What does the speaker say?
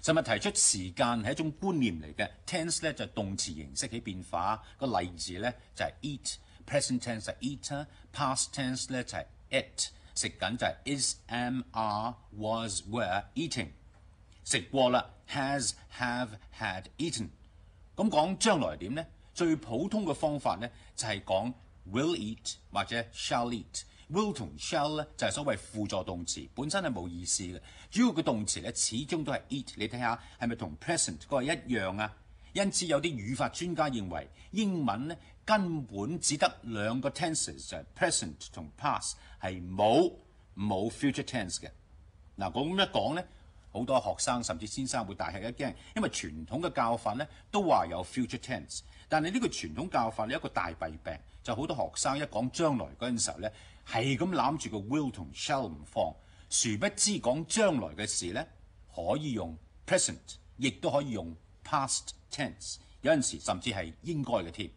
尋日提出時間係一種觀念嚟嘅 ，tense 咧就係動詞形式起變化。個例子咧就係 eat，present tense 係 eat，past tense 咧就係 ate， 食緊就係 is、am、are、was、were eating， 食過啦 has、have、had eaten。咁講將來點咧？最普通嘅方法咧就係講 will eat 或者 shall eat。will 同 shall 咧就係所謂輔助動詞，本身係冇意思嘅。主要嘅動詞咧始終都係 eat。你睇下係咪同 present 嗰個一樣啊？因此有啲語法專家認為英文咧根本只得兩個 tenses 就係 present 同 past， 係冇 future tense 嘅。嗱，咁一講咧，好多學生甚至先生會大吃一驚，因為傳統嘅教法咧都話有 future tense， 但係呢個傳統教法呢一個大弊病就好多學生一講將來嗰陣時候咧係咁攬住個 will 同 shall 唔放，殊不知講將來嘅事咧可以用 present， 亦都可以用 past tense， 有陣時甚至係應該嘅添。